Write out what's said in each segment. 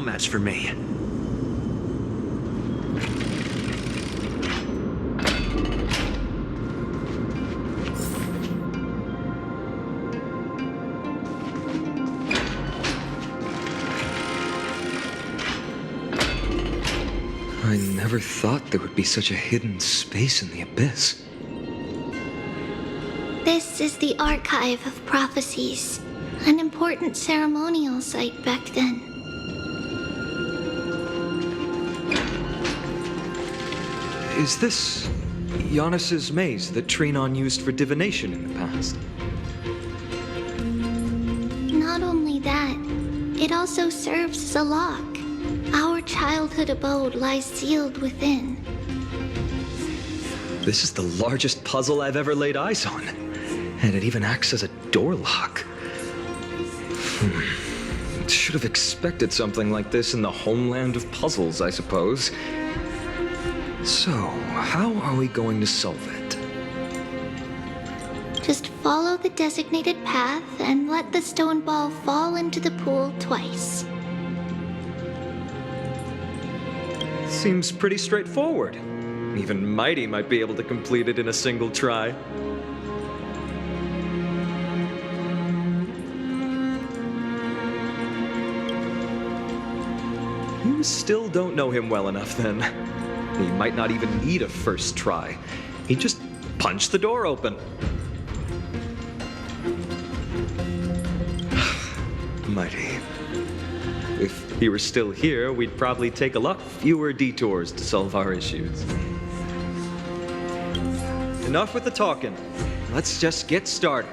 match for me. I never thought there would be such a hidden space in the abyss. This is the Archive of Prophecies, an important ceremonial site back then. Is this Giannis's maze that Trinon used for divination in the past? Not only that, it also serves as a lock. Our childhood abode lies sealed within. This is the largest puzzle I've ever laid eyes on. And it even acts as a door lock. Should have expected something like this in the homeland of puzzles, I suppose. So, how are we going to solve it? Just follow the designated path and let the stone ball fall into the pool twice. Seems pretty straightforward. Even Mighty might be able to complete it in a single try. You still don't know him well enough, then. He might not even need a first try. He just punched the door open. Mighty. If he were still here, we'd probably take a lot fewer detours to solve our issues. Enough with the talking. Let's just get started.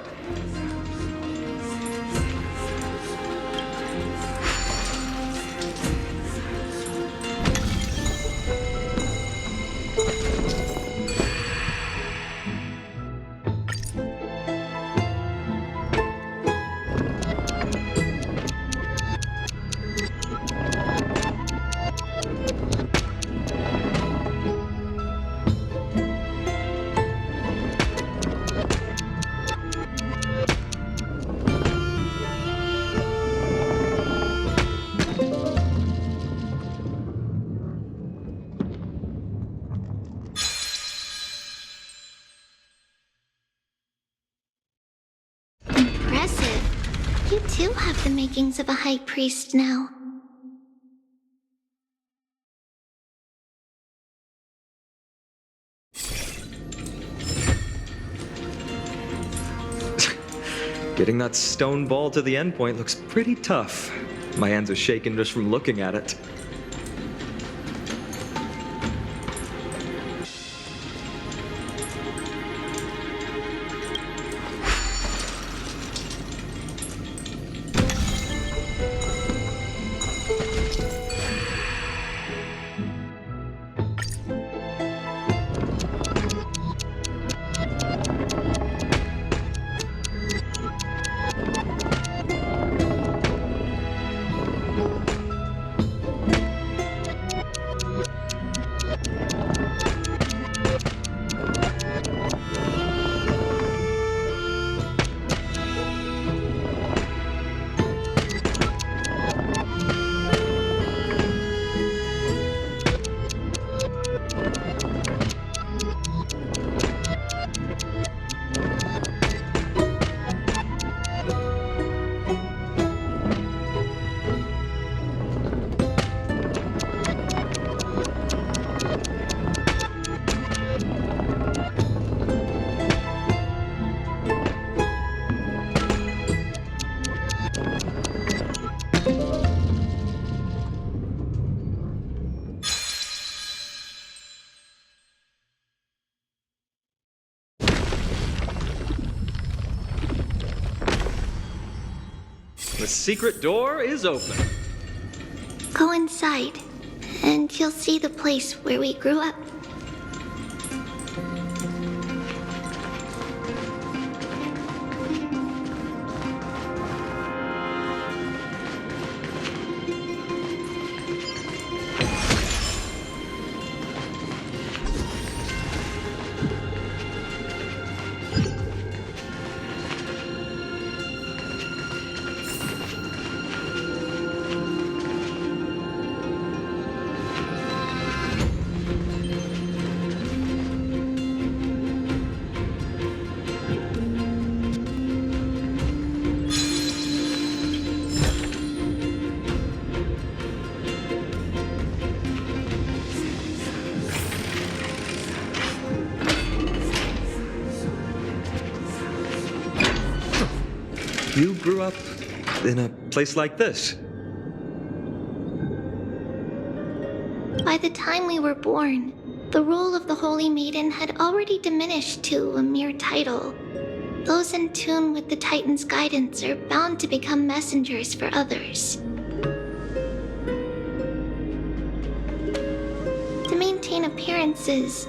You too have the makings of a high priest now. Getting that stone ball to the endpoint looks pretty tough. My hands are shaking just from looking at it. The secret door is open. Go inside, and you'll see the place where we grew up. you grew up in a place like this. By the time we were born, the role of the Holy Maiden had already diminished to a mere title. Those in tune with the Titan's guidance are bound to become messengers for others. To maintain appearances,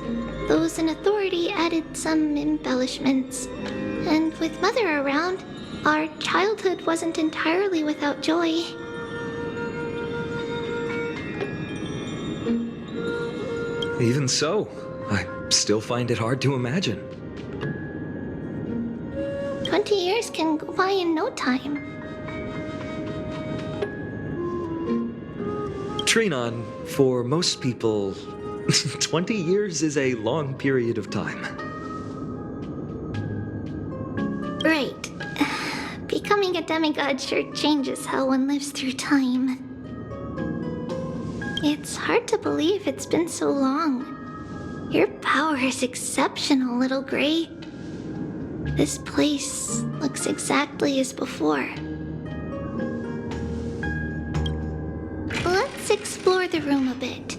those in authority added some embellishments. And with Mother around, our childhood wasn't entirely without joy. Even so, I still find it hard to imagine. 20 years can go by in no time. Trinon, for most people, 20 years is a long period of time. Right. Becoming a demigod sure changes how one lives through time. It's hard to believe it's been so long. Your power is exceptional, Little Gray. This place looks exactly as before. Let's explore the room a bit.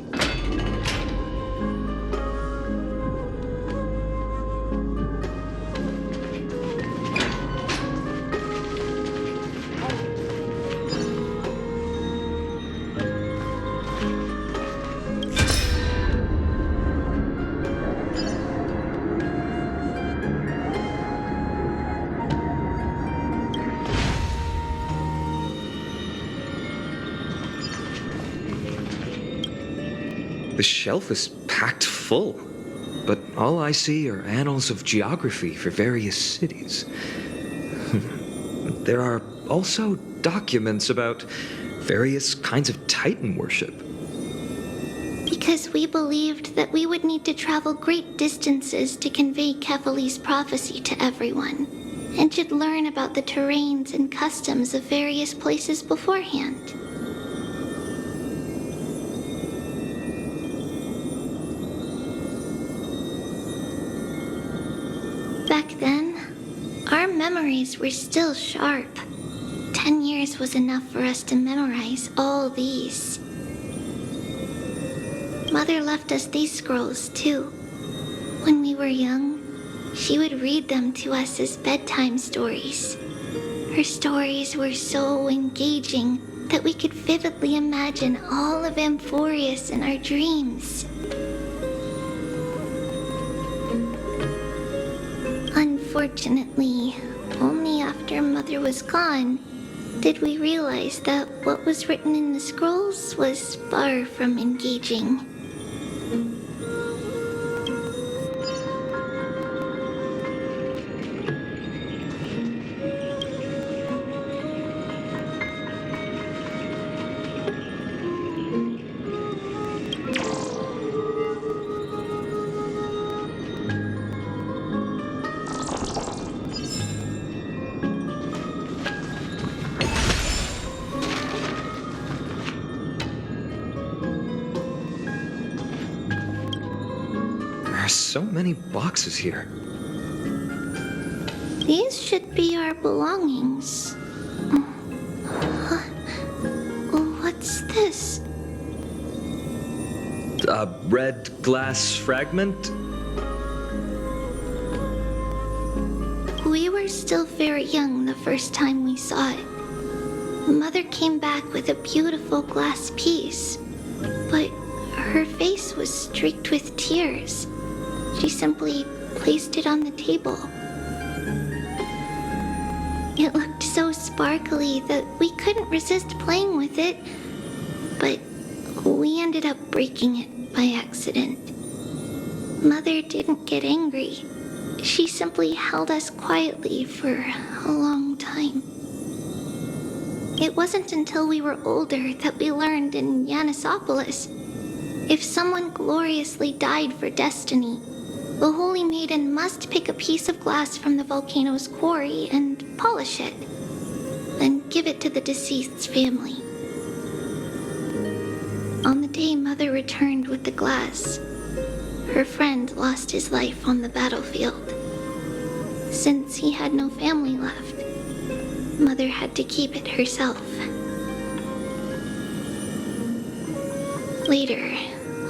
The shelf is packed full, but all I see are annals of geography for various cities. There are also documents about various kinds of Titan worship. Because we believed that we would need to travel great distances to convey Kefali's prophecy to everyone, and should learn about the terrains and customs of various places beforehand. Back then, our memories were still sharp. 10 years was enough for us to memorize all these. Mother left us these scrolls, too. When we were young, she would read them to us as bedtime stories. Her stories were so engaging that we could vividly imagine all of Amphorius in our dreams. Unfortunately, only after Mother was gone did we realize that what was written in the scrolls was far from engaging. There are so many boxes here. These should be our belongings. What's this? A red glass fragment? We were still very young the first time we saw it. Mother came back with a beautiful glass piece, but her face was streaked with tears. She simply placed it on the table. It looked so sparkly that we couldn't resist playing with it, but we ended up breaking it by accident. Mother didn't get angry. She simply held us quietly for a long time. It wasn't until we were older that we learned in Yanissopolis, if someone gloriously died for destiny, the Holy Maiden must pick a piece of glass from the volcano's quarry and polish it, then give it to the deceased's family. On the day Mother returned with the glass, her friend lost his life on the battlefield. Since he had no family left, Mother had to keep it herself. Later,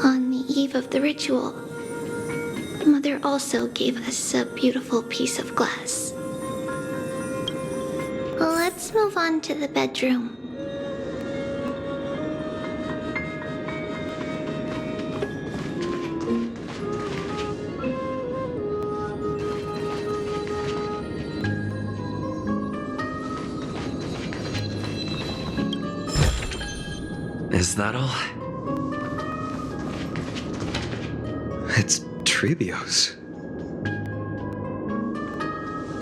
on the eve of the ritual, Mother also gave us a beautiful piece of glass. Let's move on to the bedroom. Is that all? It's tribios.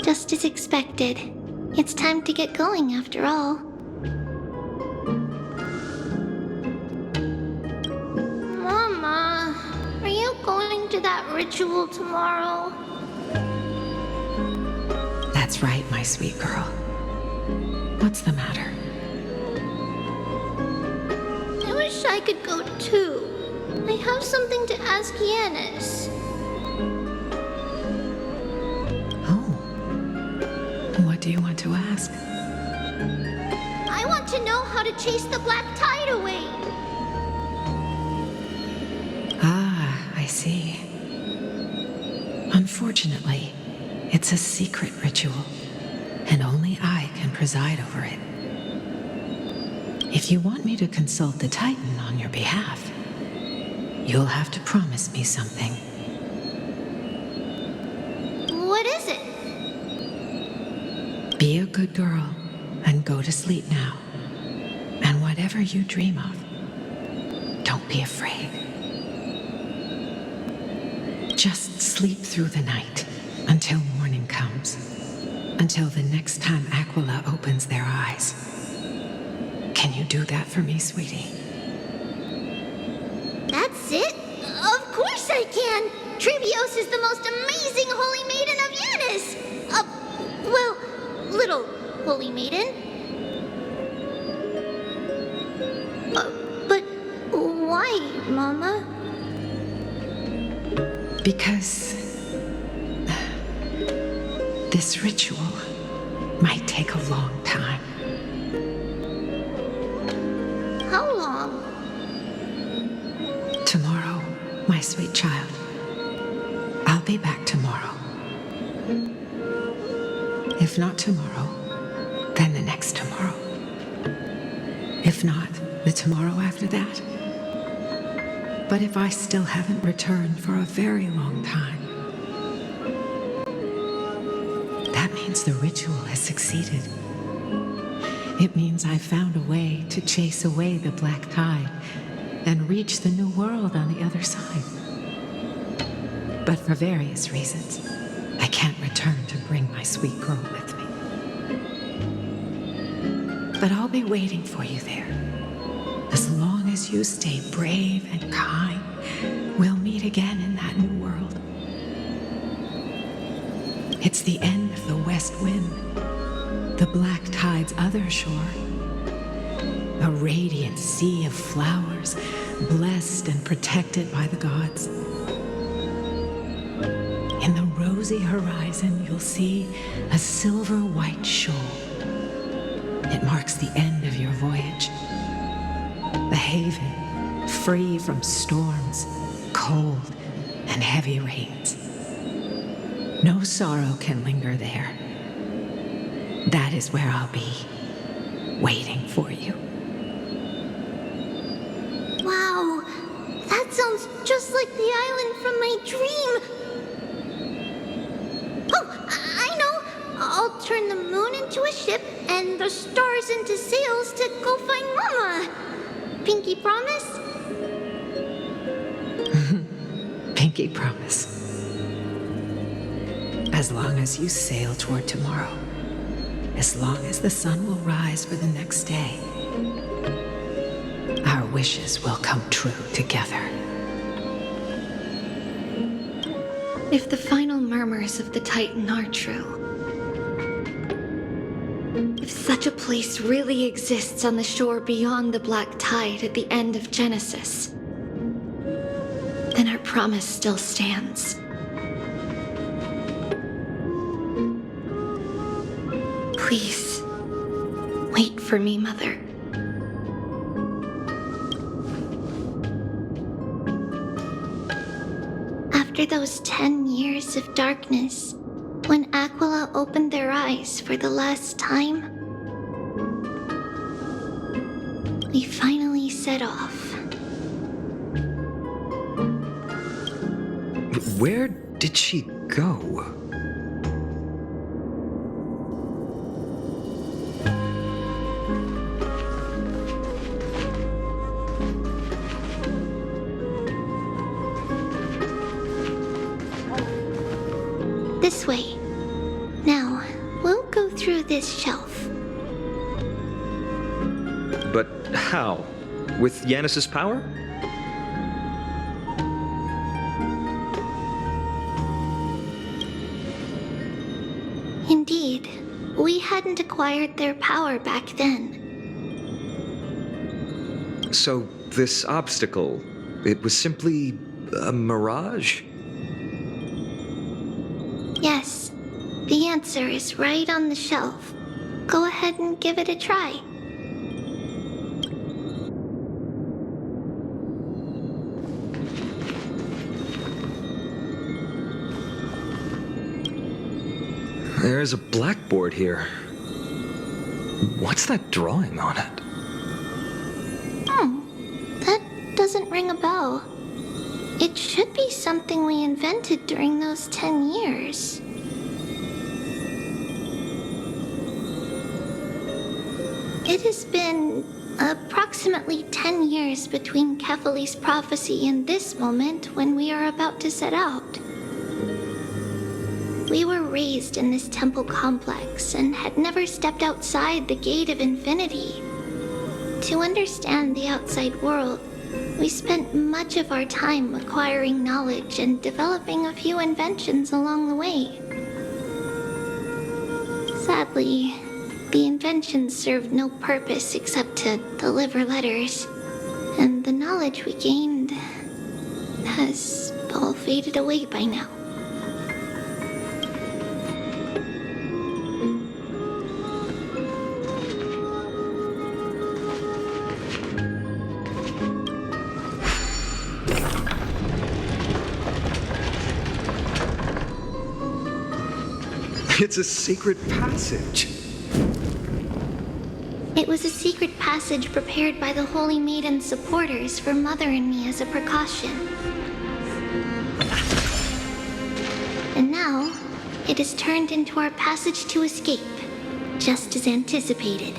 Just as expected. It's time to get going after all. Mama, are you going to that ritual tomorrow? That's right, my sweet girl. What's the matter? I wish I could go too. I have something to ask Yanis. Oh. What do you want to ask? I want to know how to chase the black tide away. Ah, I see. Unfortunately, it's a secret ritual, and only I can preside over it. If you want me to consult the Titan on your behalf, you'll have to promise me something. What is it? Be a good girl and go to sleep now. And whatever you dream of, don't be afraid. Just sleep through the night until morning comes, until the next time Aquila opens their eyes. Can you do that for me, sweetie? That's it? Of course I can! Tribios is the most amazing holy maiden of Yanis! Well, little holy maiden. But why, Mama? Because this ritual might take a long time. How long? Tomorrow, my sweet child. I'll be back tomorrow. If not tomorrow, then the next tomorrow. If not, the tomorrow after that. But if I still haven't returned for a very long time, that means the ritual has succeeded. It means I found a way to chase away the black tide and reach the new world on the other side. But for various reasons, I can't return to bring my sweet girl with me. But I'll be waiting for you there. As long as you stay brave and kind, we'll meet again in that new world. It's the end of the west wind, the black tide's other shore. A radiant sea of flowers, blessed and protected by the gods. In the rosy horizon, you'll see a silver-white shoal. It marks the end of your voyage. A haven free from storms, cold, and heavy rains. No sorrow can linger there. That is where I'll be, waiting for you. Wow, that sounds just like the island from my dream. Oh, I know. I'll turn the moon into a ship and the stars into sails to go find Mama. Pinky promise? Pinky promise. As long as you sail toward tomorrow, as long as the sun will rise for the next day, our wishes will come true together. If the final murmurs of the Titan are true, if such a place really exists on the shore beyond the black tide at the end of Genesis, then our promise still stands. Please, for me, Mother. After those 10 years of darkness, when Aquila opened their eyes for the last time, we finally set off. Where did she go? This way. Now, we'll go through this shelf. But how? With Yanis's power? Indeed, we hadn't acquired their power back then. So this obstacle, it was simply a mirage? Yes, the answer is right on the shelf. Go ahead and give it a try. There's a blackboard here. What's that drawing on it? That doesn't ring a bell. It should be something we invented during those 10 years. It has been approximately 10 years between Kefali's prophecy and this moment when we are about to set out. We were raised in this temple complex and had never stepped outside the gate of infinity. To understand the outside world, we spent much of our time acquiring knowledge and developing a few inventions along the way. Sadly, the inventions served no purpose except to deliver letters, and the knowledge we gained has all faded away by now. It's a secret passage. It was a secret passage prepared by the Holy Maiden's supporters for Mother and me as a precaution. And now, it is turned into our passage to escape, just as anticipated.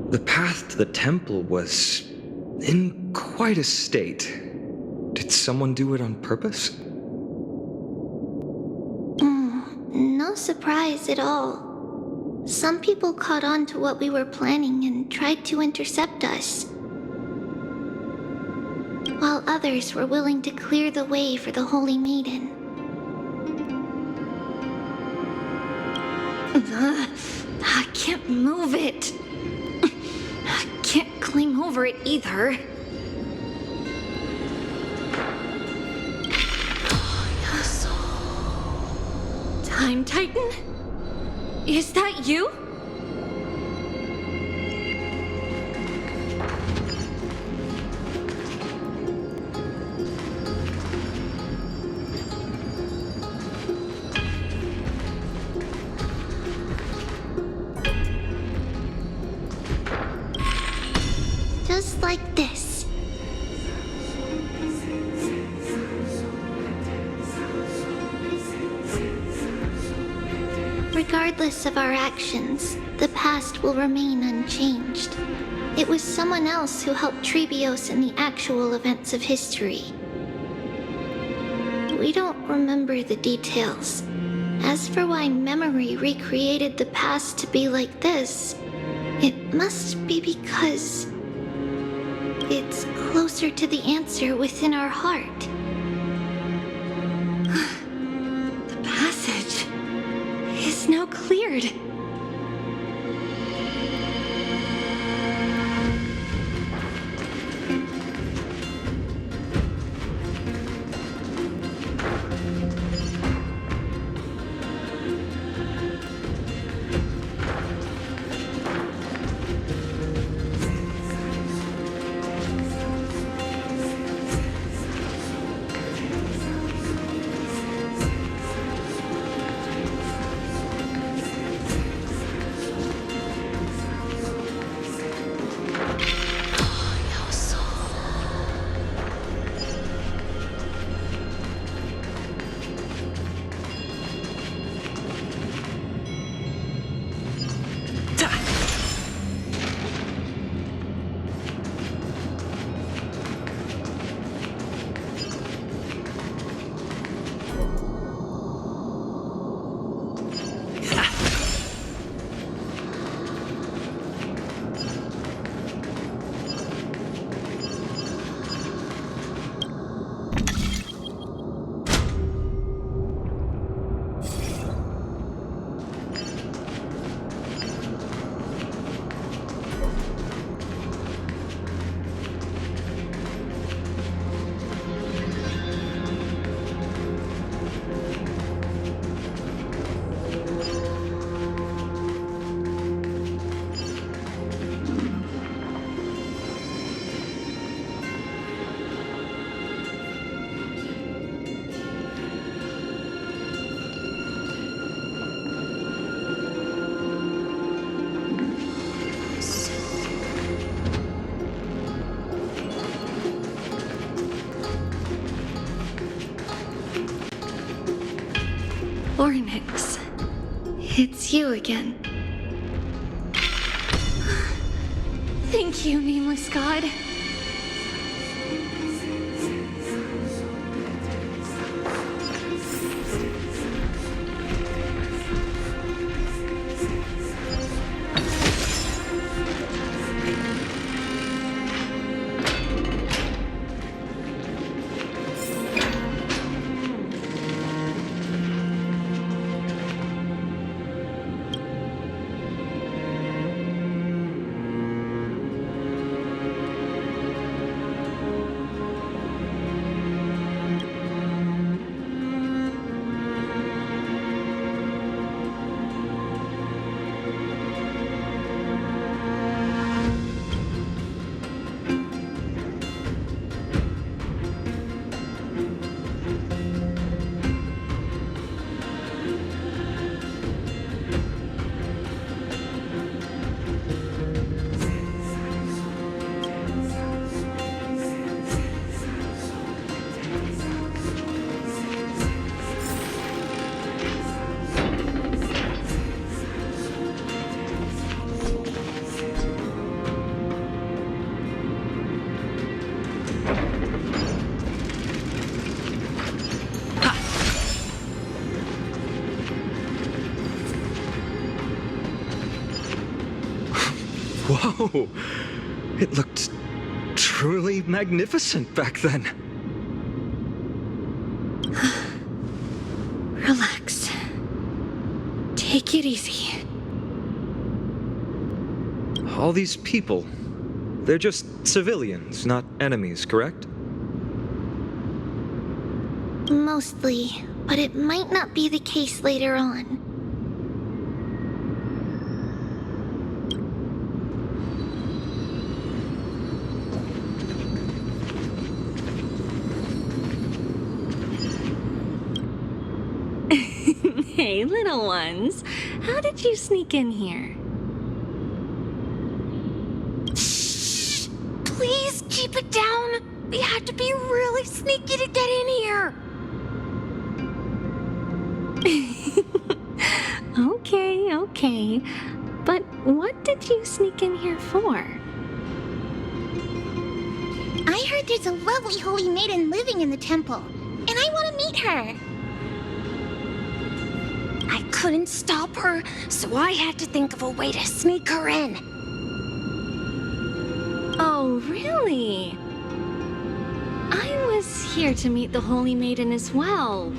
The path to the temple was in quite a state. Did someone do it on purpose? No surprise at all. Some people caught on to what we were planning and tried to intercept us, while others were willing to clear the way for the Holy Maiden. I can't move it. flame over it either. Time Titan? Is that you? Just like this. Regardless of our actions, the past will remain unchanged. It was someone else who helped Tribios in the actual events of history. We don't remember the details. As for why memory recreated the past to be like this, it must be because it's closer to the answer within our heart. The passage is now cleared. Ornix, it's you again. Thank you, nameless god. Whoa! It looked truly magnificent back then. Relax. Take it easy. All these people, They're just civilians, not enemies, correct? Mostly, but it might not be the case later on. Hey, little ones. How did you sneak in here? Shh! Please keep it down. We had to be really sneaky to get in here. Okay. But what did you sneak in here for? I heard there's a lovely holy maiden living in the temple, and I want to meet her. I couldn't stop her, so I had to think of a way to sneak her in. Oh, really? I was here to meet the Holy Maiden as well,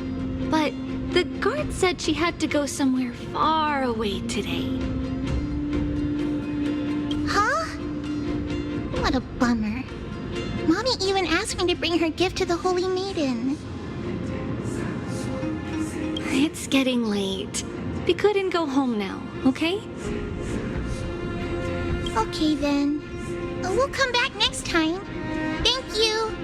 but the guard said she had to go somewhere far away today. Huh? What a bummer. Mommy even asked me to bring her gift to the holy maiden. It's getting late. We couldn't go home now, okay? Okay then. We'll come back next time. Thank you.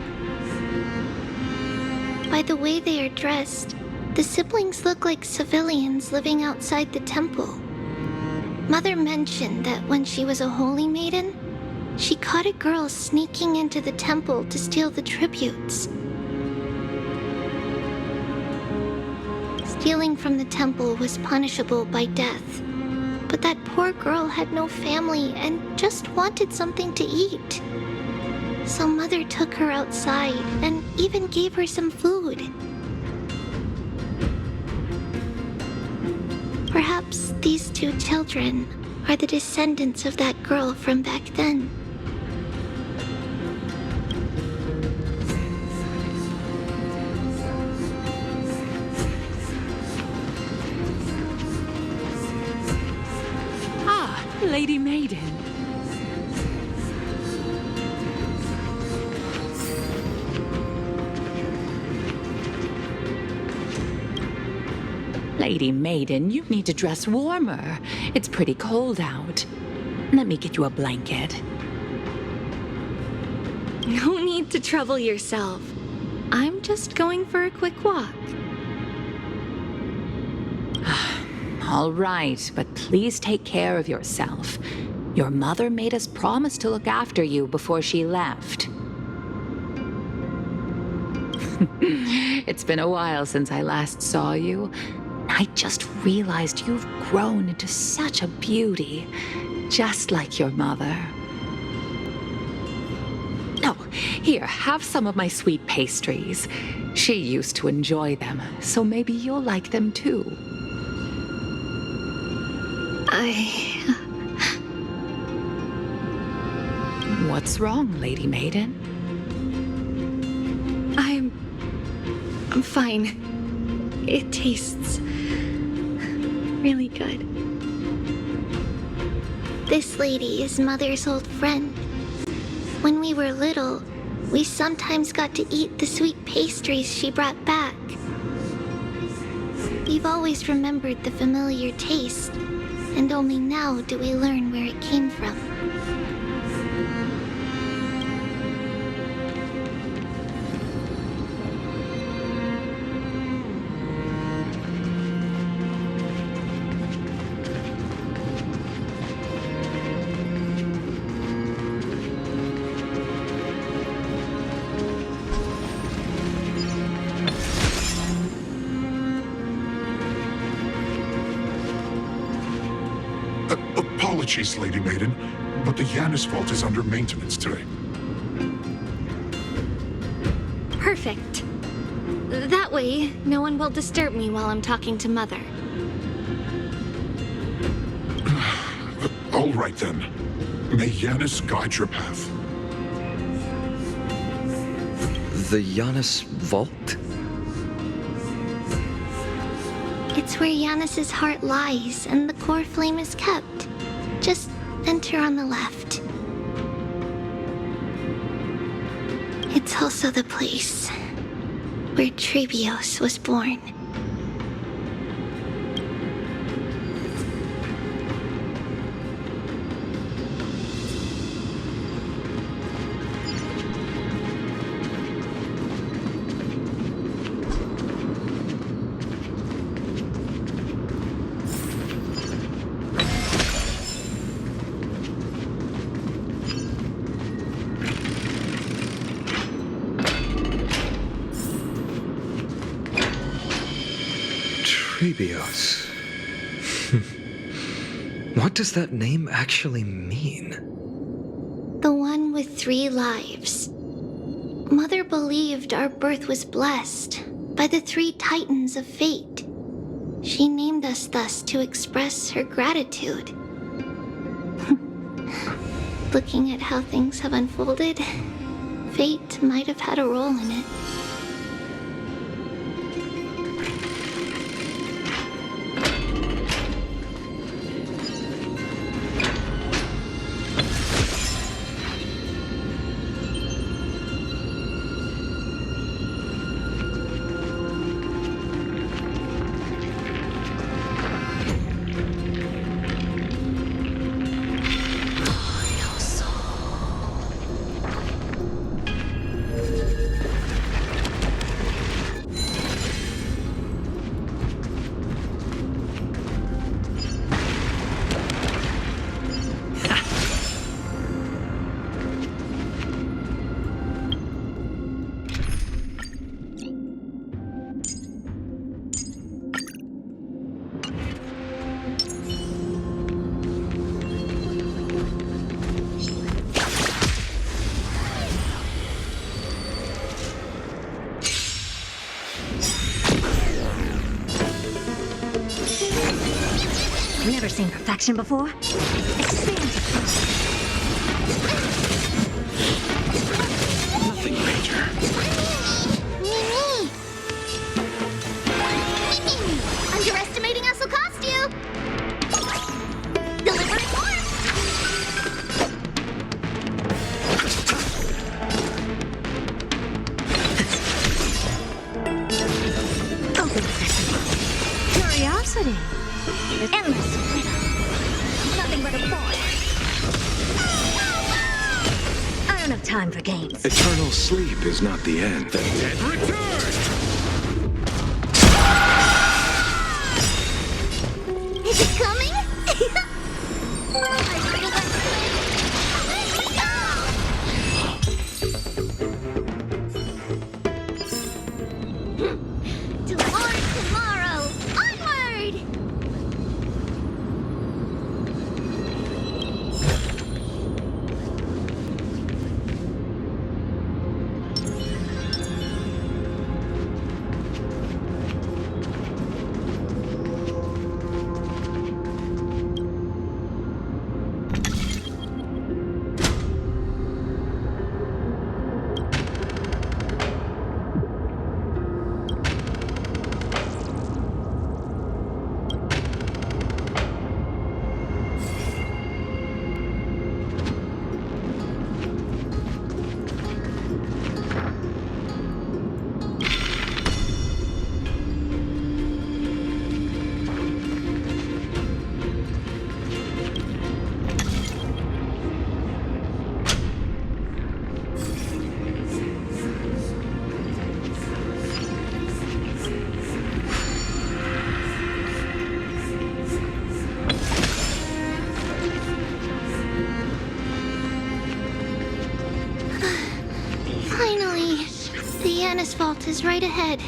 By the way they are dressed, the siblings look like civilians living outside the temple. Mother mentioned that when she was a holy maiden, she caught a girl sneaking into the temple to steal the tributes. Stealing from the temple was punishable by death, but that poor girl had no family and just wanted something to eat. So Mother took her outside and even gave her some food. Perhaps these two children are the descendants of that girl from back then. Lady Maiden. Lady Maiden, you need to dress warmer. It's pretty cold out. Let me get you a blanket. No need to trouble yourself. I'm just going for a quick walk. All right, but please take care of yourself. Your mother made us promise to look after you before she left. It's been a while since I last saw you. I just realized you've grown into such a beauty, just like your mother. Oh, here, have some of my sweet pastries. She used to enjoy them, so maybe you'll like them too. What's wrong, Lady Maiden? I'm fine. It tastes really good. This lady is Mother's old friend. When we were little, we sometimes got to eat the sweet pastries she brought back. We've always remembered the familiar taste, and only now do we learn where it came from. Apologies, Lady Maiden, but the Yanis vault is under maintenance today. Perfect. That way, no one will disturb me while I'm talking to Mother. All right then. May Yanis guide your path. The Yanis vault? It's where Yanis's heart lies and the core flame is kept. Just enter on the left. It's also the place where Tribios was born. Tribios. What does that name actually mean? The one with 3 lives. Mother believed our birth was blessed by the 3 titans of fate. She named us thus to express her gratitude. Looking at how things have unfolded, fate might have had a role in it. Never seen perfection before. Expand. Nothing major. Mimi! Underestimating us will cost you! Delivering more! Open sesame. Curiosity. Endless freedom. Nothing but a boy. I don't have time for games. Eternal sleep is not the end. The dead return! Is it coming? Tomorrow! Onward! Finally, the Yanis vault is right ahead.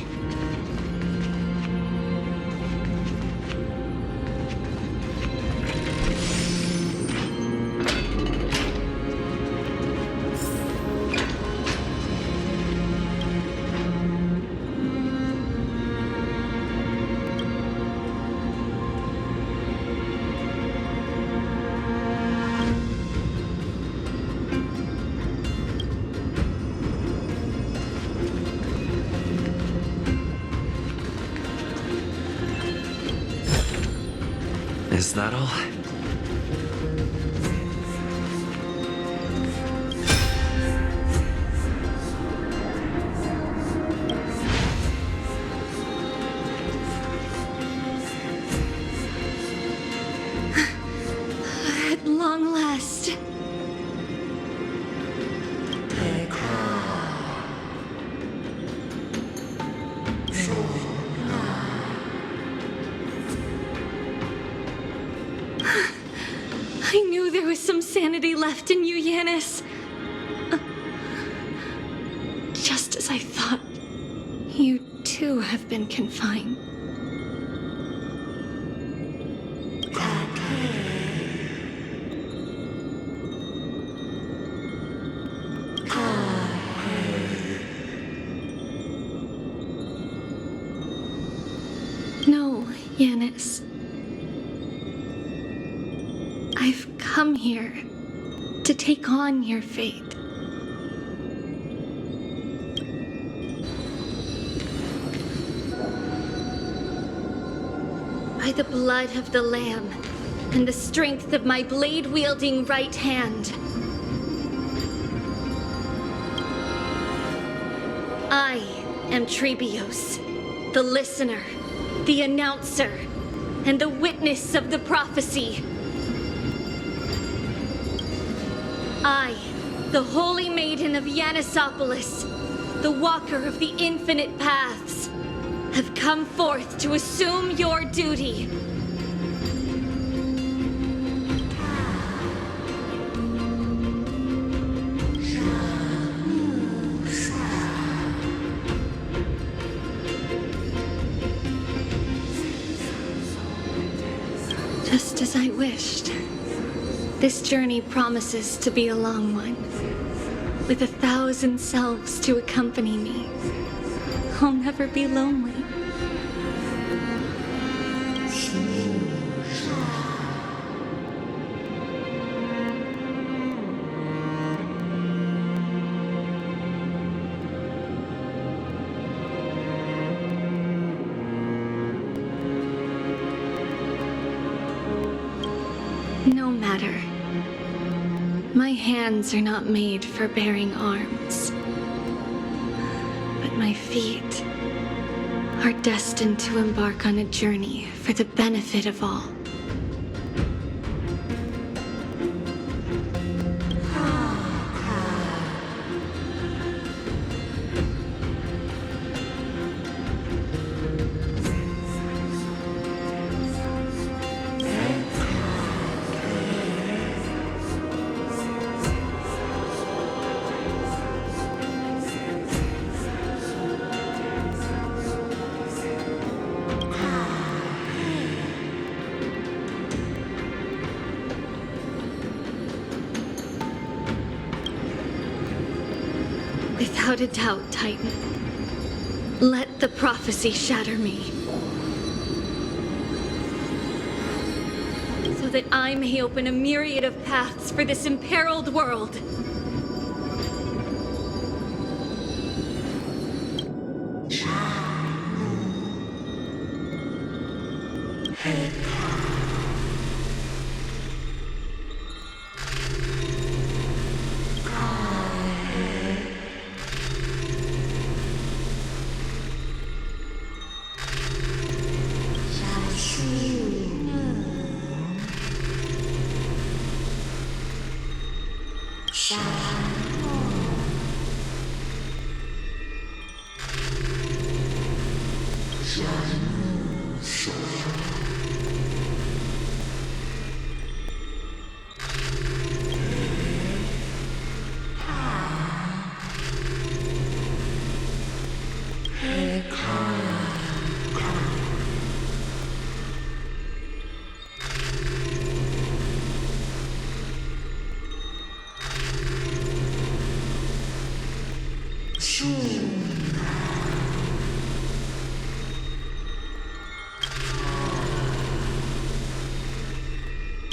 Is that all? some sanity left in you, Yanis. Just as I thought, you too have been confined. No, Yanis. I've come here to take on your fate. By the blood of the Lamb and the strength of my blade-wielding right hand, I am Tribios, the listener, the announcer, and the witness of the prophecy. I, the Holy Maiden of Yanisopolis, the Walker of the Infinite Paths, have come forth to assume your duty. Just as I wished. This journey promises to be a long one, with 1,000 selves to accompany me. I'll never be lonely. No matter. My hands are not made for bearing arms, but my feet are destined to embark on a journey for the benefit of all. Without a doubt, Titan. Let the prophecy shatter me, so that I may open a myriad of paths for this imperiled world.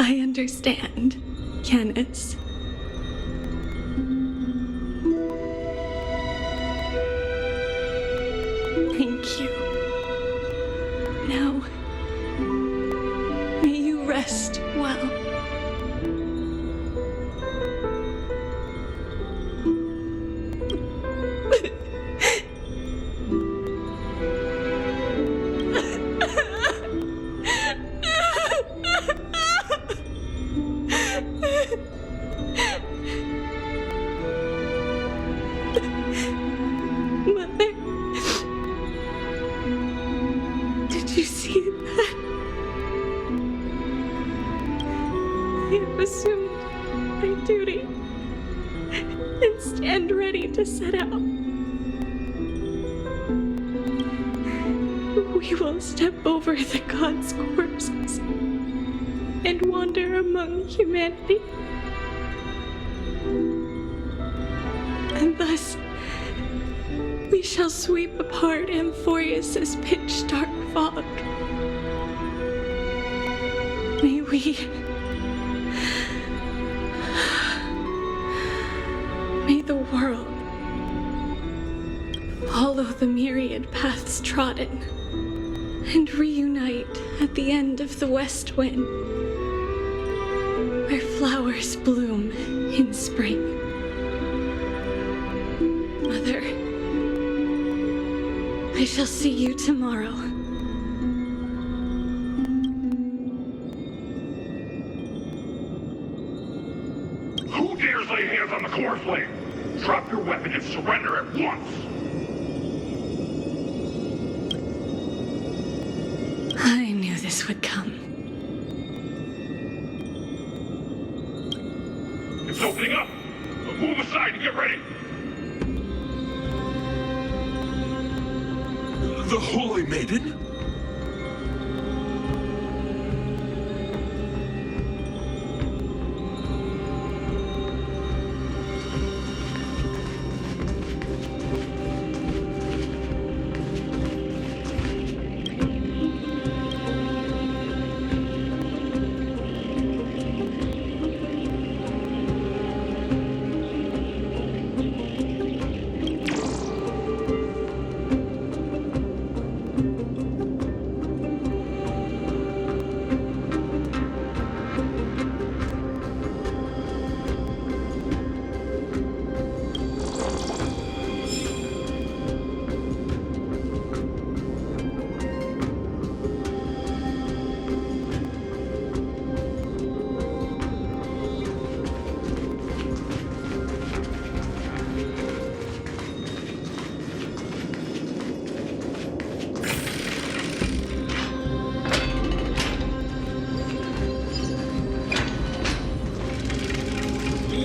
I understand, Yanis. Thank you. Now, may you rest well. Mother, did you see it? to set out. We will step over the gods' corpses and wander among humanity. And thus, we shall sweep apart Amphorius' pitch-dark fog. May the world follow the myriad paths trodden and reunite at the end of the west wind, where flowers bloom in spring. Mother, I shall see you tomorrow. Who dares lay hands on the core flame? Drop your weapon and surrender at once! I knew this would come. It's opening up! Move aside and get ready! The Holy Maiden?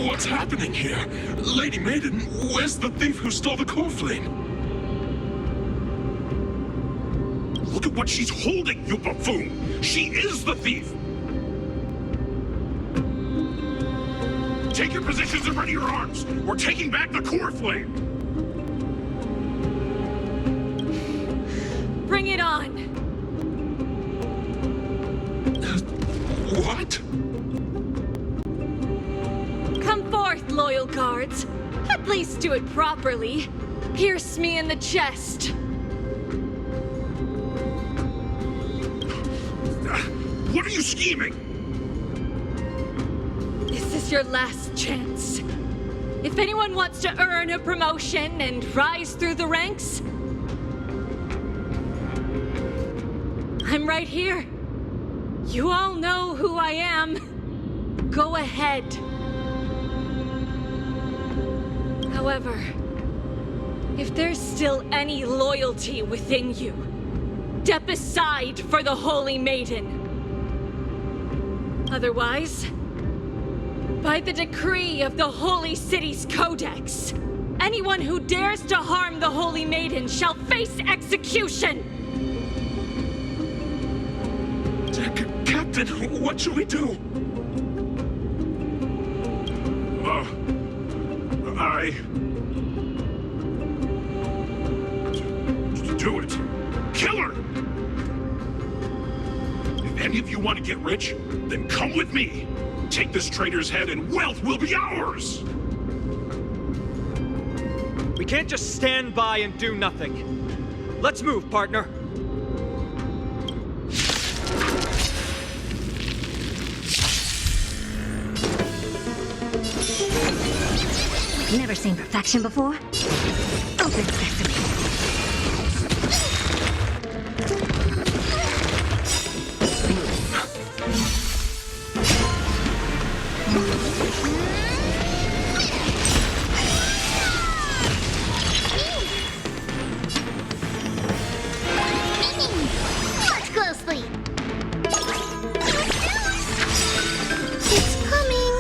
What's happening here? Lady Maiden, where's the thief who stole the core flame? Look at what she's holding, you buffoon! She is the thief! Take your positions and ready your arms! We're taking back the core flame! Bring it on! What? Come forth, loyal guards. At least do it properly. Pierce me in the chest. What are you scheming? This is your last chance. If anyone wants to earn a promotion and rise through the ranks, I'm right here. You all know who I am. Go ahead. However, if there's still any loyalty within you, step aside for the Holy Maiden. Otherwise, by the decree of the Holy City's Codex, anyone who dares to harm the Holy Maiden shall face execution! Captain, what should we do? Do it. Kill her! If any of you want to get rich, then come with me. Take this traitor's head and wealth will be ours! We can't just stand by and do nothing. Let's move, partner. Never seen perfection before? Open sesame. Watch closely. It's coming.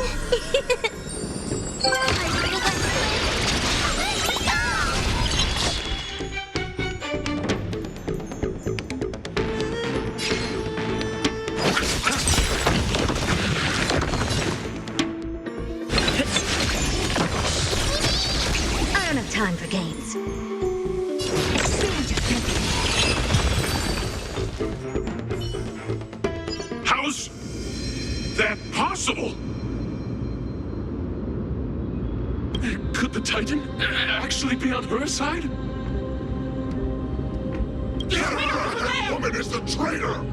for games. Expand your thinking. How's that possible? Could the Titan actually be on her side? That woman is the traitor!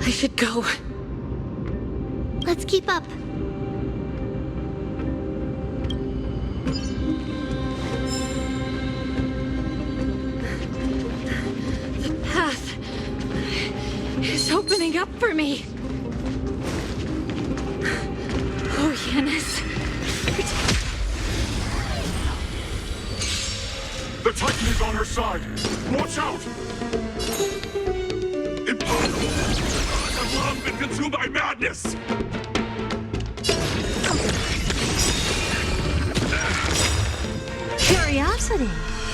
I should go. Let's keep up. The path is opening up for me. Oh, Yanis. The Titan is on her side! Watch out! Impossible! I've long been consumed by madness! Curiosity.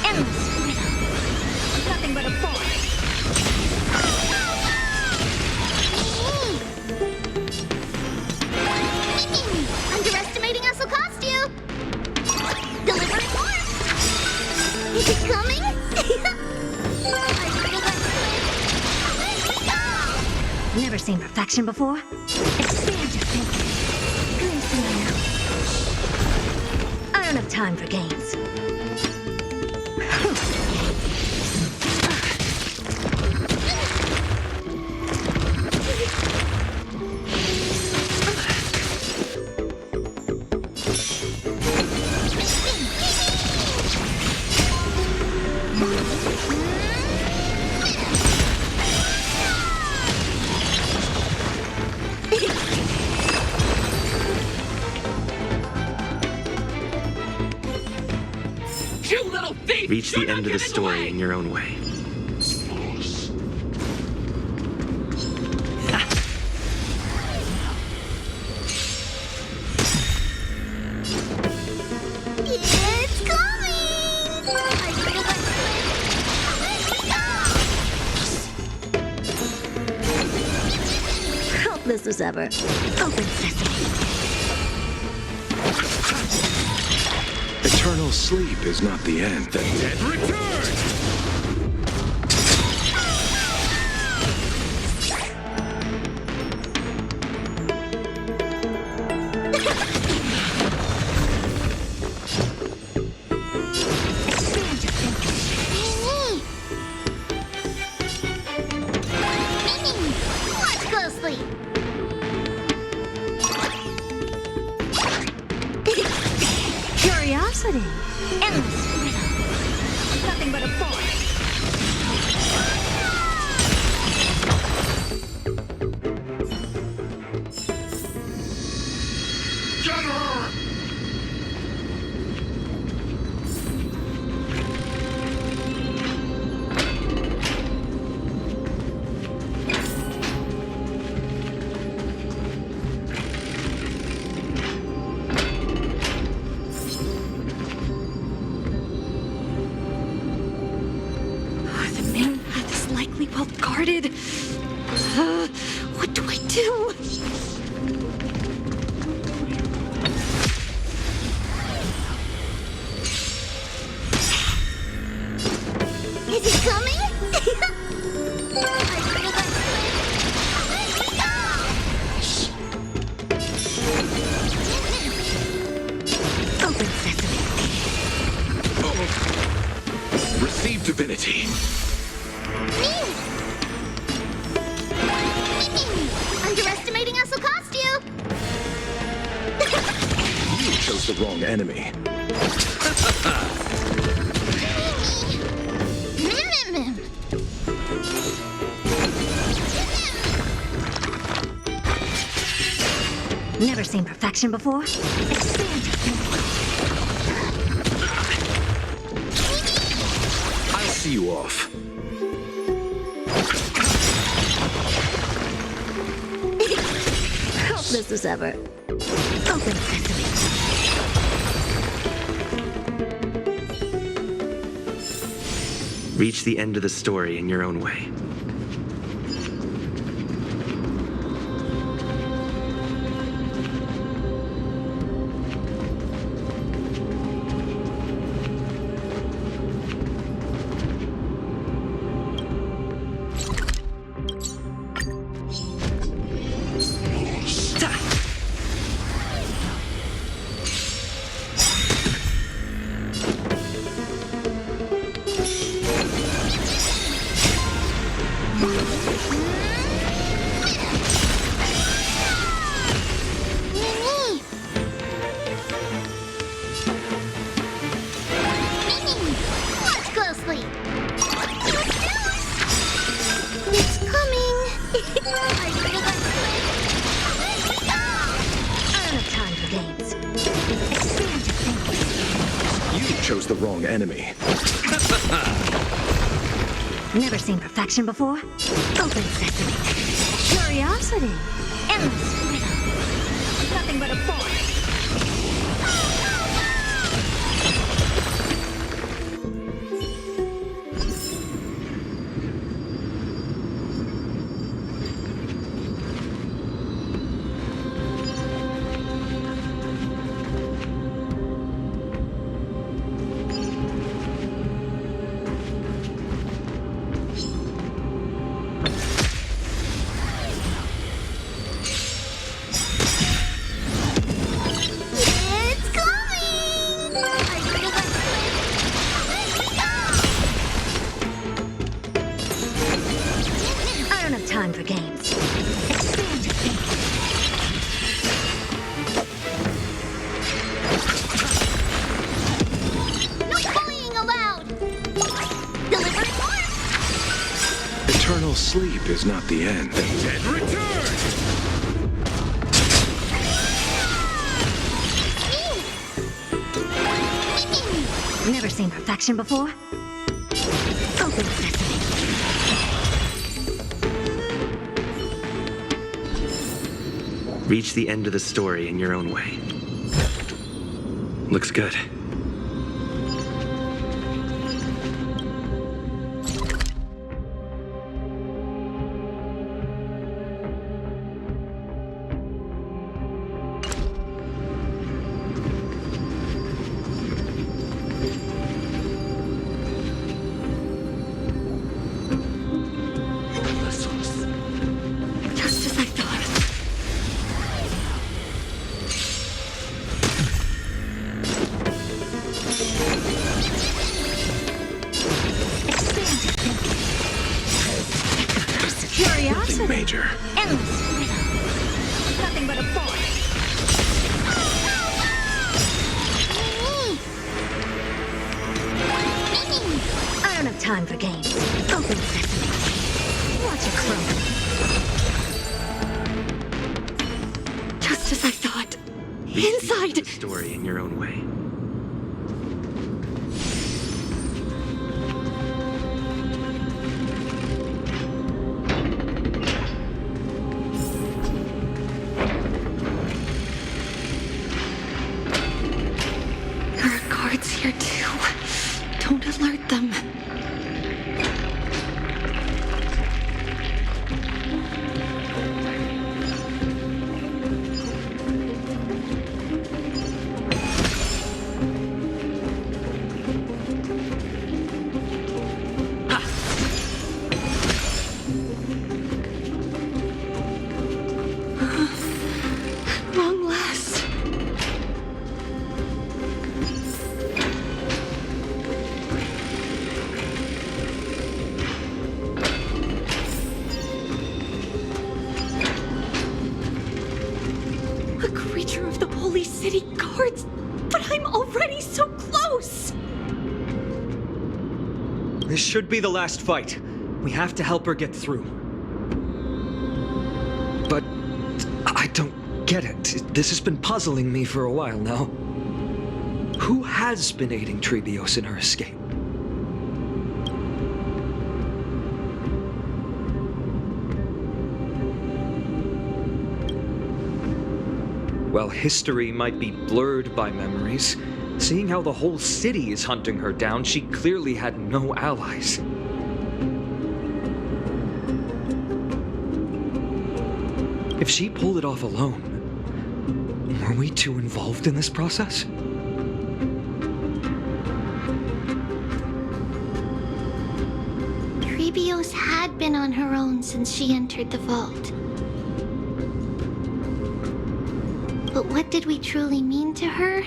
Endless freedom. Nothing but a force. Underestimating us will cost you. Delivering more. Is it coming? Never seen perfection before? Expand your thinking. Glimpse in the now. I don't have time for games. You little thief! Reach the end of the story in your own way. It's coming! Hopeless as ever. Open sesame. Eternal sleep is not the end. The dead Return! Expand your thinking. Mimi! Watch closely! Curiosity. Endless freedom. Nothing but a force. Get her! The main path is likely well guarded. What do I do? Is it coming? Open sesame. receive divinity. Underestimating us will cost you. You chose the wrong enemy. Never seen perfection before? Expand your thinking. I'll see you off. Hopeless as ever. Open sesame. Reach the end of the story in your own way. chose the wrong enemy. Never seen perfection before? Open sesame. Curiosity. Endless freedom. Nothing but a force. Time for games. Expand your thinking. No bullying allowed! Delivery order! Eternal sleep is not the end. Dead return! Never seen perfection before? Open sesame. Reach the end of the story in your own way. Looks good. Just as I thought. Nothing major. Endless freedom. Nothing but a force. I don't have time for games. Open sesame. Watch it crumble. Just as I thought. Reach the end of Inside! the story in your own way. There are guards here too. Don't alert them. Long last. A creature of the Holy City Guards, but I'm already so close! This should be the last fight. We have to help her get through. But I don't get it. This has been puzzling me for a while now. Who has been aiding Tribios in her escape? While history might be blurred by memories, seeing how the whole city is hunting her down, she clearly had no allies. If she pulled it off alone, were we too involved in this process? Tribios had been on her own since she entered the vault. But what did we truly mean to her?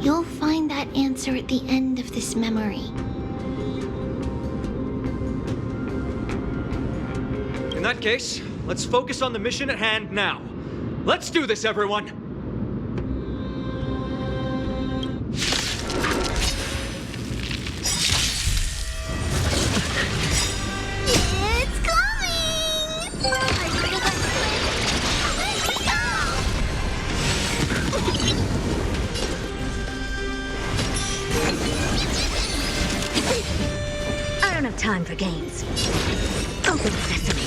You'll find that answer at the end of this memory. In that case, let's focus on the mission at hand now. Let's do this, everyone! It's coming! don't have time for games. Open sesame.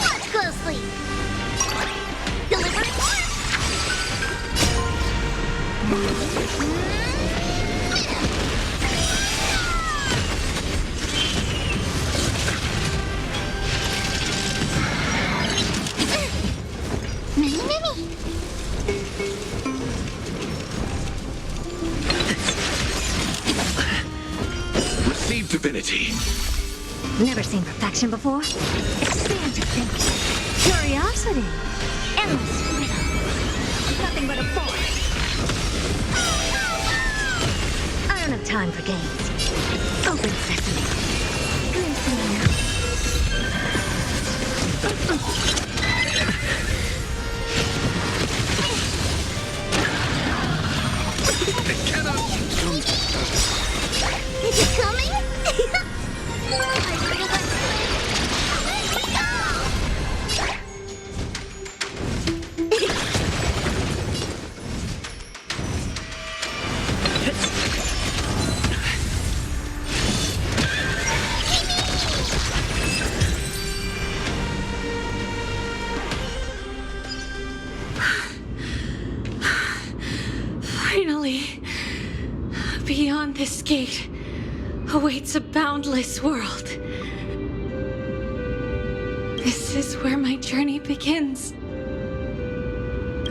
Watch closely. Delivery order. Mini. Receive divinity. Never seen perfection before? Expand your thinking. Curiosity. Endless freedom. Nothing but a force. I don't have time for games. Open sesame. Glimpse me now. It cannot come. Is it coming? Finally, beyond this gate awaits a boundless world. This is where my journey begins.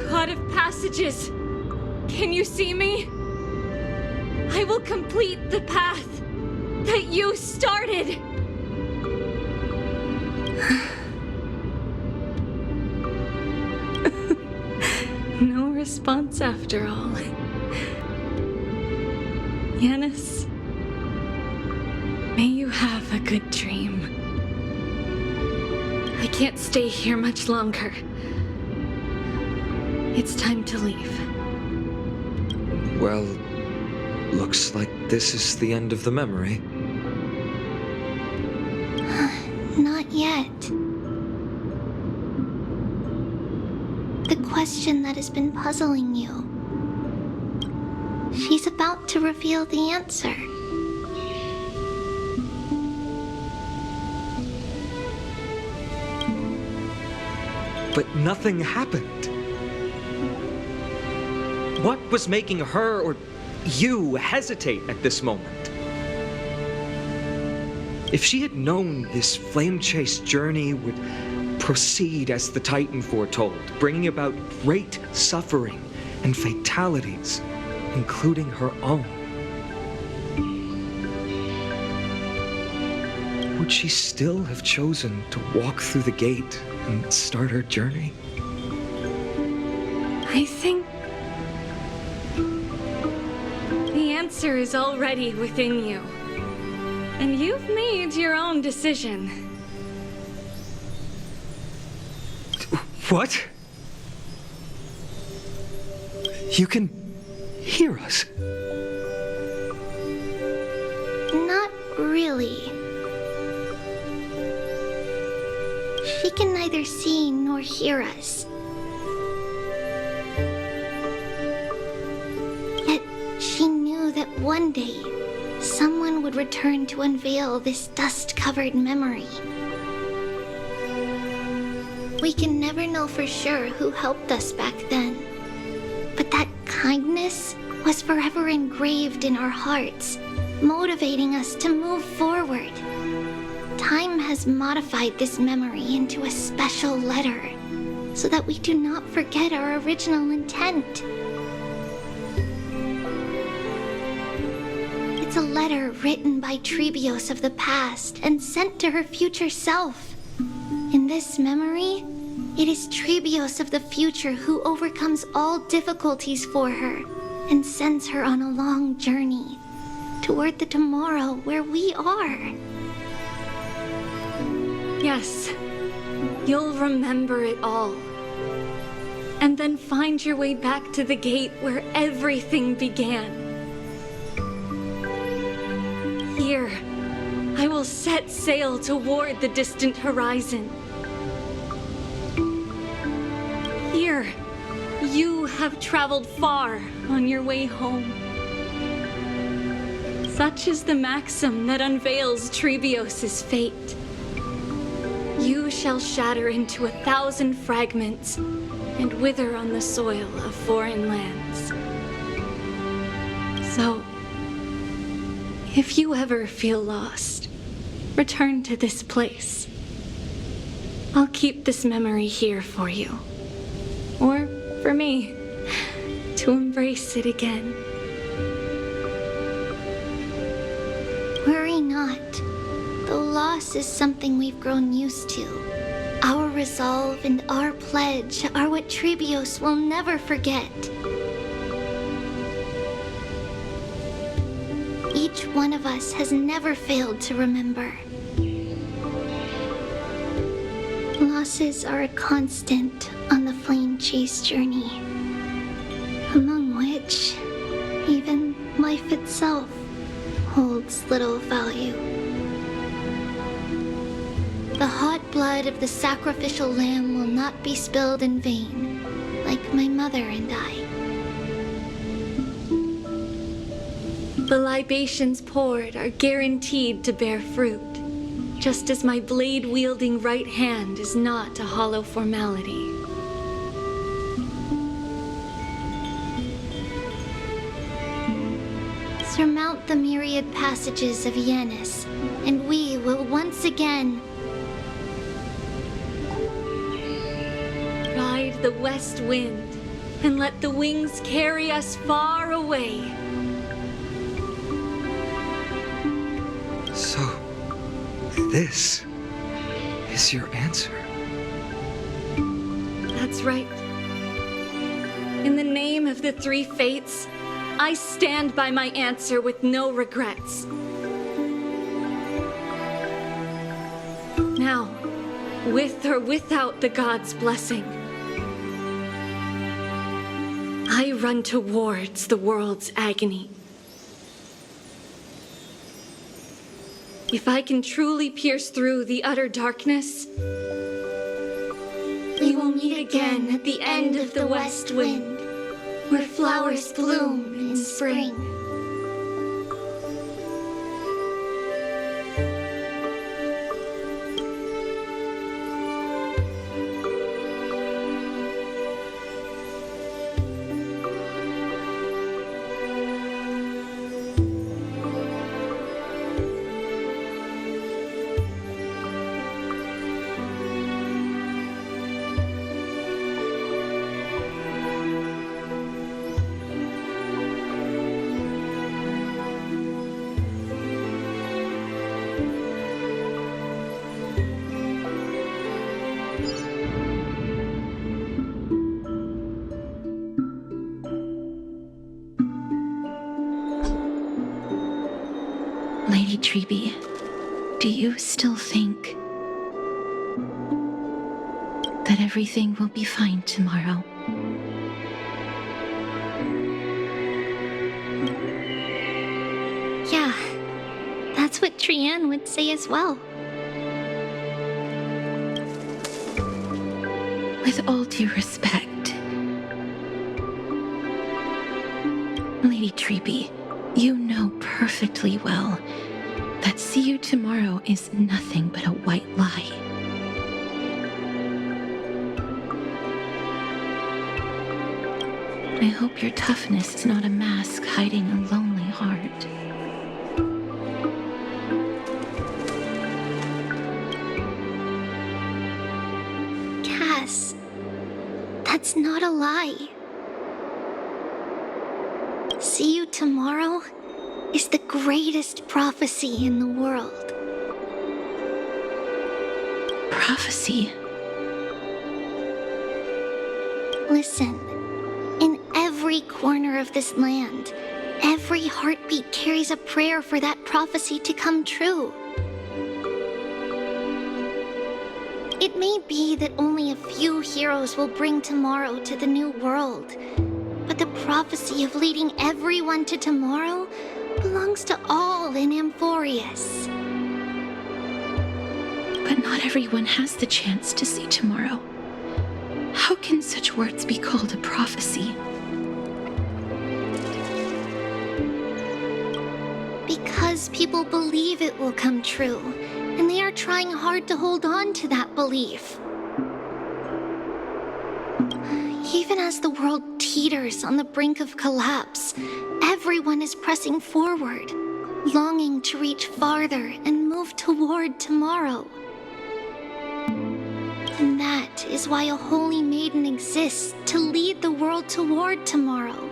God of passages, can you see me? I will complete the path that you started. No response after all. Yanis, may you have a good dream. I can't stay here much longer. It's time to leave. Well, looks like this is the end of the memory. Not yet. The question that has been puzzling you. She's about to reveal the answer. But nothing happened. What was making her or you hesitate at this moment? If she had known this flame chase journey would proceed as the Titan foretold, bringing about great suffering and fatalities, including her own, would she still have chosen to walk through the gate and start her journey? I think the answer is already within you. And you've made your own decision. What? You can hear us? Not really. She can neither see nor hear us. Yet she knew that one day someone would return to unveil this dust-covered memory. We can never know for sure who helped us back then, but that kindness was forever engraved in our hearts, motivating us to move forward. Time has modified this memory into a special letter, so that we do not forget our original intent. It's a letter written by Tribios of the past and sent to her future self. In this memory, it is Tribios of the future who overcomes all difficulties for her and sends her on a long journey toward the tomorrow where we are. Yes, you'll remember it all. And then find your way back to the gate where everything began. Here, I will set sail toward the distant horizon. here. You have traveled far on your way home. Such is the maxim that unveils Tribios' fate. You shall shatter into 1,000 fragments and wither on the soil of foreign lands. So, if you ever feel lost, return to this place. I'll keep this memory here for you. Or for me, to embrace it again. Worry not. Though loss is something we've grown used to, our resolve and our pledge are what Tribios will never forget. Each one of us has never failed to remember. Losses are a constant on the flame chase journey, among which even life itself holds little value. The hot blood of the sacrificial lamb will not be spilled in vain, like my mother and I. The libations poured are guaranteed to bear fruit, just as my blade-wielding right hand is not a hollow formality. Surmount the myriad passages of Yanis, and we will once again ride the west wind and let the wings carry us far away. So, this is your answer. That's right. In the name of the three fates, I stand by my answer with no regrets. Now, with or without the gods' blessing, I run towards the world's agony. If I can truly pierce through the utter darkness, we will meet again at the end of the west wind, where flowers bloom in spring. Lady Tribi, do you still think that everything will be fine tomorrow? Yeah, that's what Trianne would say as well. With all due respect, Lady Tribi, you know perfectly well that see you tomorrow is nothing but a white lie. I hope your toughness is not a mask hiding a lonely heart. Cass, that's not a lie. See you tomorrow is the greatest prophecy in the world. Prophecy? Listen, in every corner of this land, every heartbeat carries a prayer for that prophecy to come true. It may be that only a few heroes will bring tomorrow to the new world, but the prophecy of leading everyone to tomorrow belongs to all in Amphorius. But not everyone has the chance to see tomorrow. How can such words be called a prophecy? Because people believe it will come true, and they are trying hard to hold on to that belief. Even as the world teeters on the brink of collapse, everyone is pressing forward, longing to reach farther and move toward tomorrow. And that is why a holy maiden exists to lead the world toward tomorrow,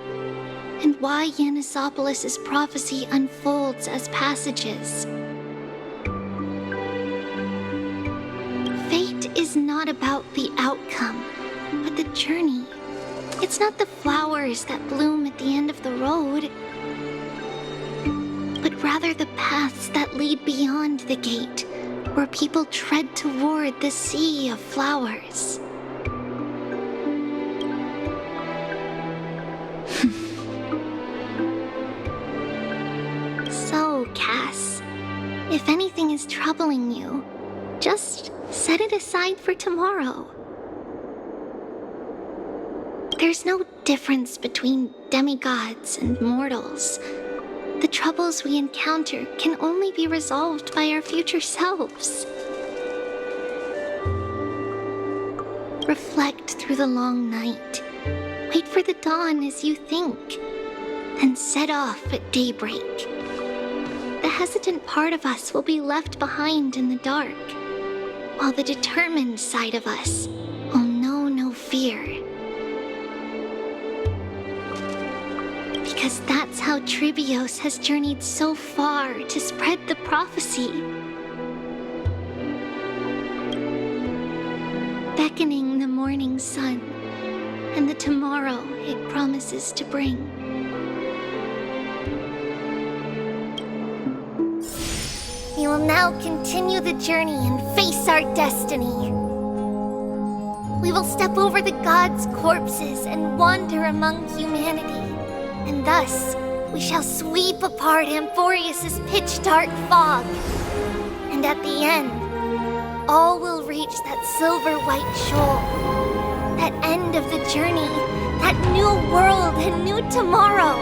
and why Yanisopolis' prophecy unfolds as passages. Fate is not about the outcome, but the journey. It's not the flowers that bloom at the end of the road, but rather the paths that lead beyond the gate, where people tread toward the sea of flowers. So, Cass, if anything is troubling you, just set it aside for tomorrow. There's no difference between demigods and mortals. The troubles we encounter can only be resolved by our future selves. Reflect through the long night. Wait for the dawn as you think. Then set off at daybreak. The hesitant part of us will be left behind in the dark, while the determined side of us will know no fear. Because that's how Tribios has journeyed so far to spread the prophecy. Beckoning the morning sun and the tomorrow it promises to bring. We will now continue the journey and face our destiny. We will step over the gods' corpses and wander among humanity. And thus, we shall sweep apart Amphorius' pitch-dark fog. And at the end, all will reach that silver-white shoal. That end of the journey, that new world and new tomorrow.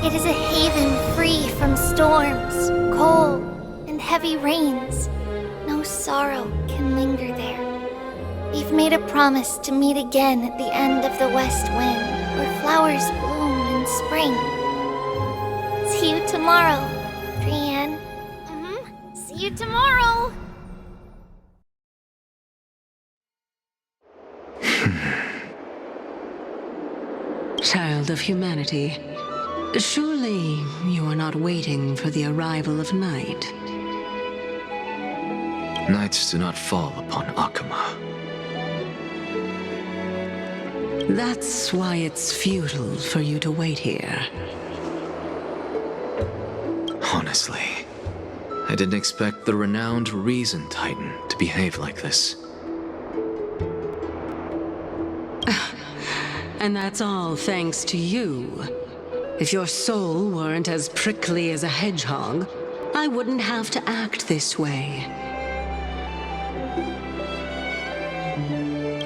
It is a haven free from storms, cold, and heavy rains. No sorrow can linger there. We've made a promise to meet again at the end of the west wind, where flowers bloom in spring. See you tomorrow, Brienne. See you tomorrow! Child of humanity, surely you are not waiting for the arrival of night. Nights do not fall upon Akama. That's why it's futile for you to wait here. Honestly, I didn't expect the renowned Reason Titan to behave like this. And that's all thanks to you. If your soul weren't as prickly as a hedgehog, I wouldn't have to act this way.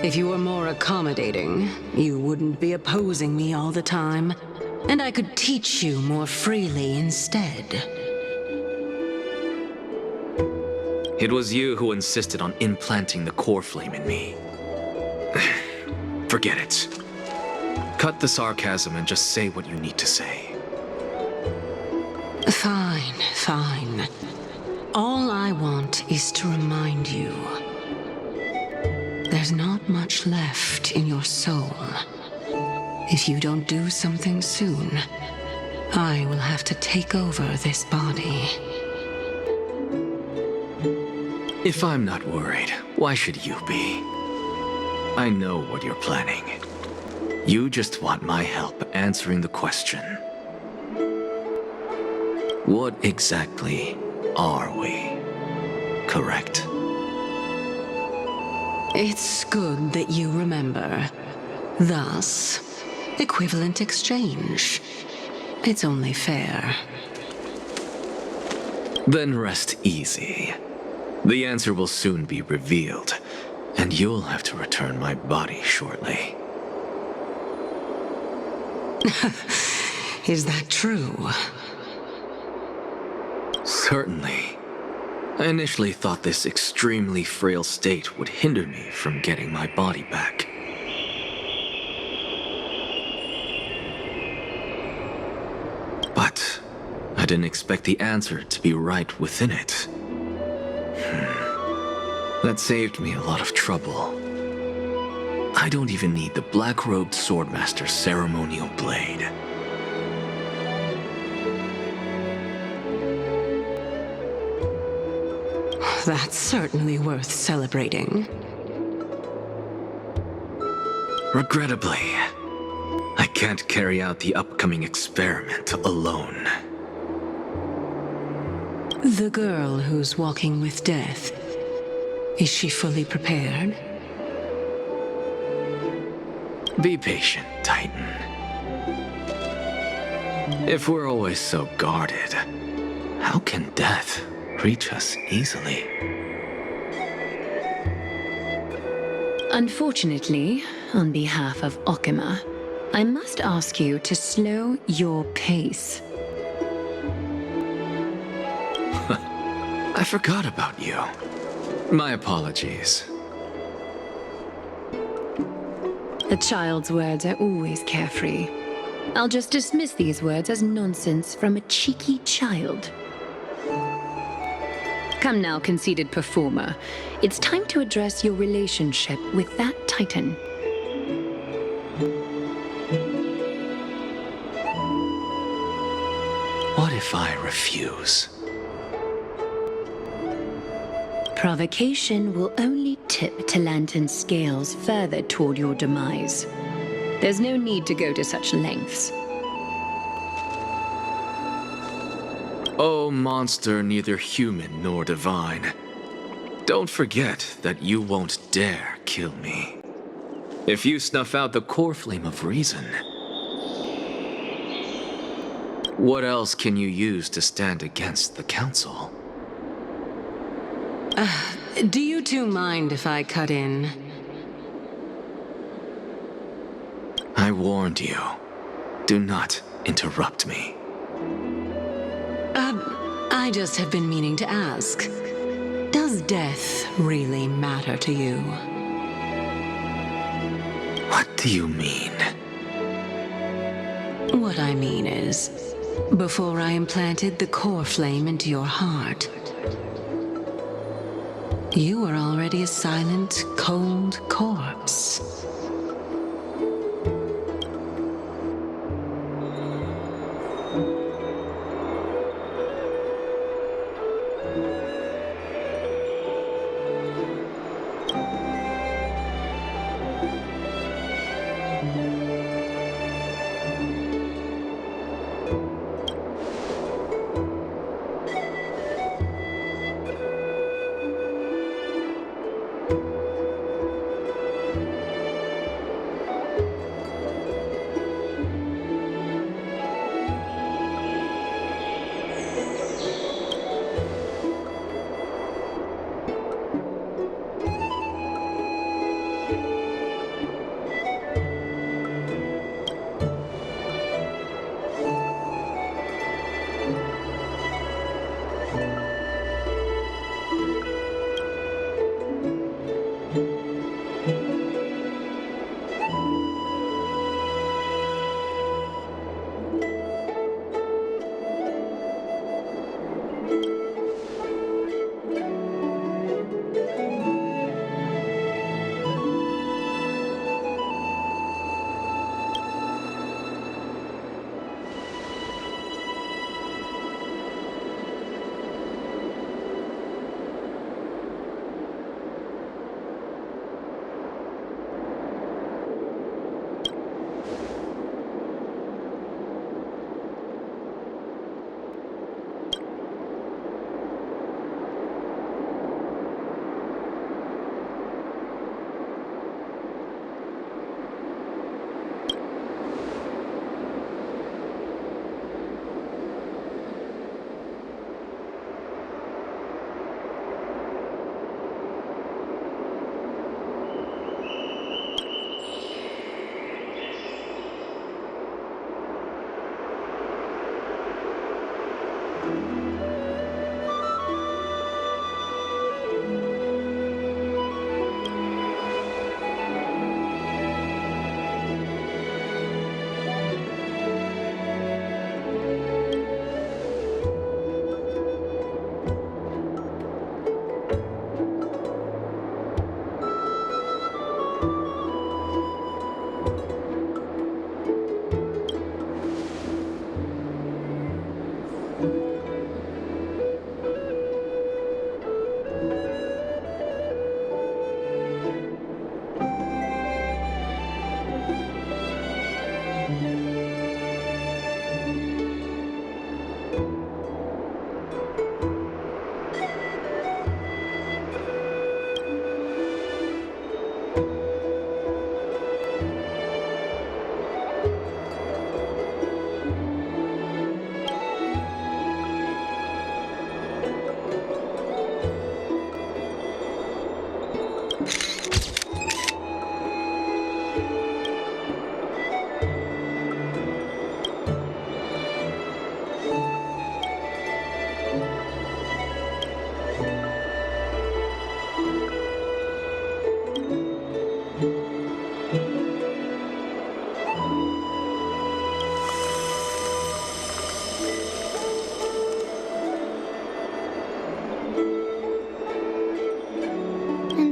If you were more accommodating, you wouldn't be opposing me all the time, and I could teach you more freely instead. It was you who insisted on implanting the core flame in me. Forget it. Cut the sarcasm and just say what you need to say. Fine, fine. All I want is to remind you. There's not much left in your soul. If you don't do something soon, I will have to take over this body. If I'm not worried, why should you be? I know what you're planning. You just want my help answering the question. What exactly are we? Correct? It's good that you remember. Thus, equivalent exchange. It's only fair. Then rest easy. The answer will soon be revealed, And you'll have to return my body shortly. Is that true? Certainly. I initially thought this extremely frail state would hinder me from getting my body back. But I didn't expect the answer to be right within it. That saved me a lot of trouble. I don't even need the black-robed swordmaster's ceremonial blade. That's certainly worth celebrating. Regrettably, I can't carry out the upcoming experiment alone. The girl who's walking with death, is she fully prepared? Be patient, Titan. If we're always so guarded, how can death reach us easily? Unfortunately, on behalf of Okima, I must ask you to slow your pace. I forgot about you. My apologies. A child's words are always carefree. I'll just dismiss these words as nonsense from a cheeky child. Come now, conceited performer. It's time to address your relationship with that Titan. What if I refuse? Provocation will only tip Talantan's scales further toward your demise. There's no need to go to such lengths. Oh, monster neither human nor divine. Don't forget that you won't dare kill me. If you snuff out the core flame of reason, what else can you use to stand against the Council? Do you two mind if I cut in? I warned you. Do not interrupt me. I just have been meaning to ask. Does death really matter to you? What do you mean? What I mean is, before I implanted the core flame into your heart, you were already a silent, cold corpse.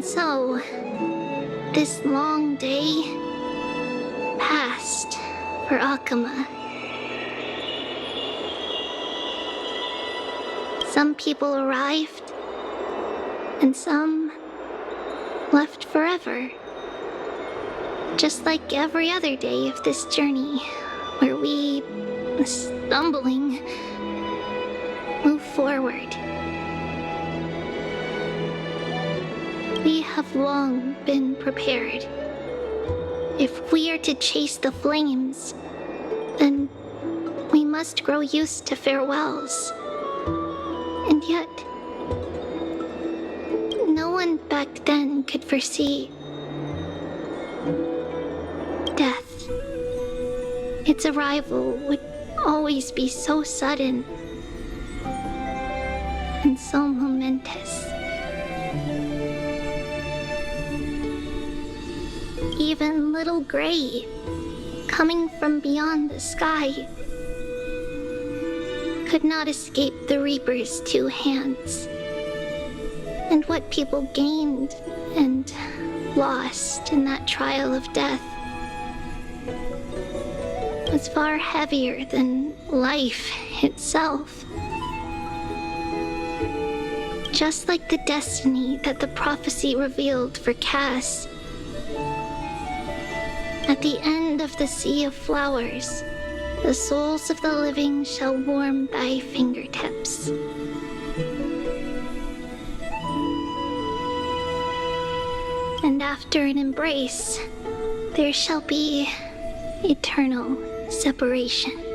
And so, this long day passed for Akama. Some people arrived, and some left forever. Just like every other day of this journey, where we, stumbling, move forward. We have long been prepared. If we are to chase the flames, then we must grow used to farewells. And yet, no one back then could foresee death. Its arrival would always be so sudden and so momentous. Even little Gray, coming from beyond the sky, could not escape the Reaper's two hands. And what people gained and lost in that trial of death was far heavier than life itself. Just like the destiny that the prophecy revealed for Cass. At the end of the Sea of Flowers, the souls of the living shall warm thy fingertips. And after an embrace, there shall be eternal separation.